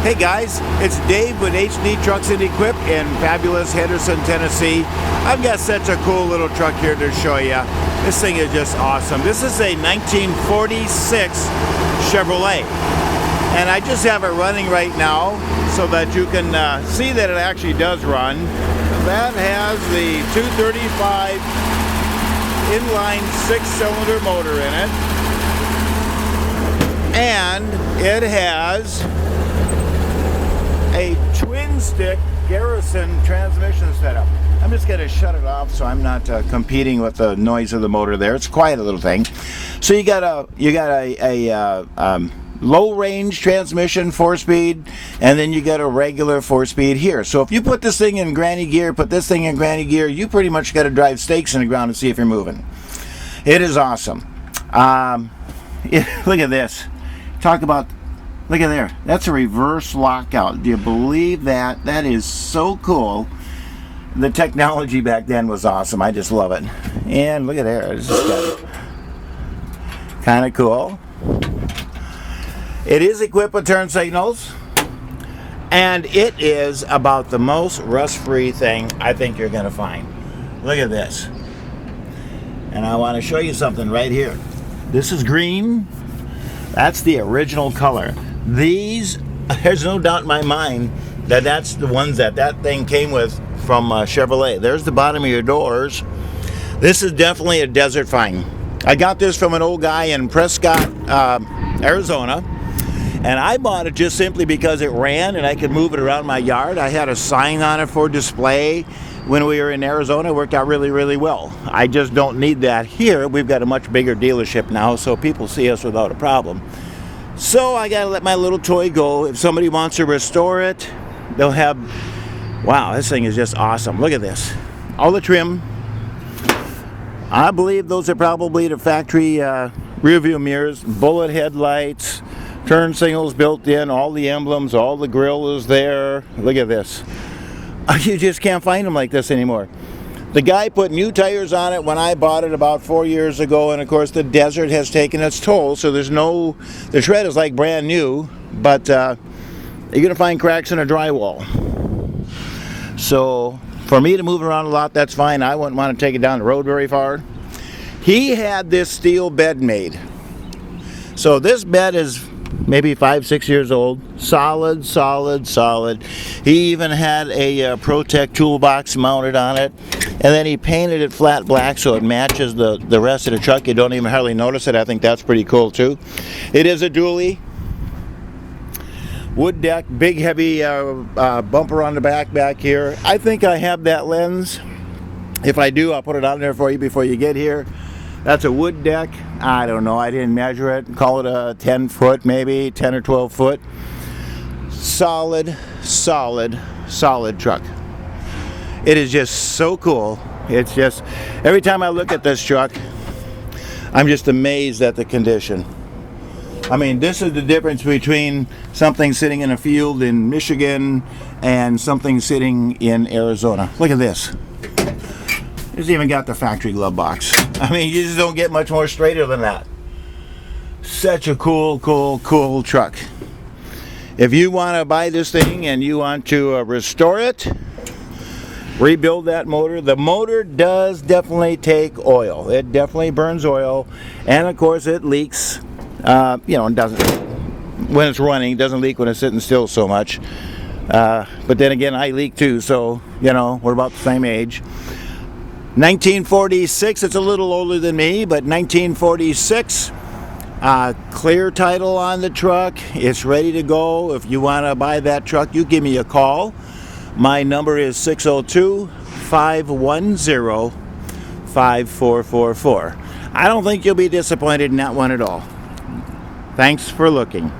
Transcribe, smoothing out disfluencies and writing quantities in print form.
Hey guys, it's Dave with HD Trucks and Equip in fabulous Henderson, Tennessee. I've got such a cool little truck here to show you. This thing is just awesome. This is a 1946 Chevrolet. And I just have it running right now so that you can see that it actually does run. That has the 235 inline 6-cylinder motor in it. And it has a twin stick Garrison transmission setup. I'm just going to shut it off so I'm not competing with the noise of the motor there. It's a quiet little thing. So you got a low range transmission 4-speed, and then you got a regular 4-speed here. So if you put this thing in granny gear, you pretty much got to drive stakes in the ground and see if you're moving. It is awesome. Look at this. Look at there. That's a reverse lockout. Do you believe that? That is so cool. The technology back then was awesome. I just love it. And look at there. This is kind of cool. It is equipped with turn signals. And it is about the most rust-free thing I think you're going to find. Look at this. And I want to show you something right here. This is green. That's the original color. These, there's no doubt in my mind that that's the ones that thing came with from Chevrolet. There's the bottom of your doors. This is definitely a desert find. I got this from an old guy in Prescott, Arizona, and I bought it just simply because it ran and I could move it around my yard. I had a sign on it for display when we were in Arizona. It worked out really, really well. I just don't need that here. We've got a much bigger dealership now, so people see us without a problem. So I gotta let my little toy go. If somebody wants to restore it, they'll have, wow, this thing is just awesome. Look at this. All the trim. I believe those are probably the factory rear view mirrors, bullet headlights, turn signals built in, all the emblems, all the grill is there. Look at this. You just can't find them like this anymore. The guy put new tires on it when I bought it about 4 years ago, and of course the desert has taken its toll, so the tread is like brand new, but you're going to find cracks in a drywall. So for me to move around a lot, that's fine. I wouldn't want to take it down the road very far. He had this steel bed made. So this bed is maybe 5-6 years old. Solid, solid, solid. He even had a Protect toolbox mounted on it. And then he painted it flat black so it matches the rest of the truck. You don't even hardly notice it. I think that's pretty cool too. It is a dually. Wood deck, big heavy bumper on the back here. I think I have that lens. If I do, I'll put it on there for you before you get here. That's a wood deck. I don't know. I didn't measure it. Call it a 10 foot, maybe 10 or 12 foot. Solid, solid, solid truck. It is just so cool. It's just, every time I look at this truck, I'm just amazed at the condition. I mean, this is the difference between something sitting in a field in Michigan and something sitting in Arizona. Look at this. It's even got the factory glove box. I mean, you just don't get much more straighter than that. Such a cool, cool, cool truck. If you want to buy this thing and you want to restore it, rebuild that motor. The motor does definitely take oil. It definitely burns oil, and of course it leaks. It doesn't, when it's running, it doesn't leak when it's sitting still so much. But then again, I leak too, so we're about the same age. 1946. It's a little older than me, but 1946. Clear title on the truck. It's ready to go. If you want to buy that truck, you give me a call. My number is 602-510-5444. I don't think you'll be disappointed in that one at all. Thanks for looking.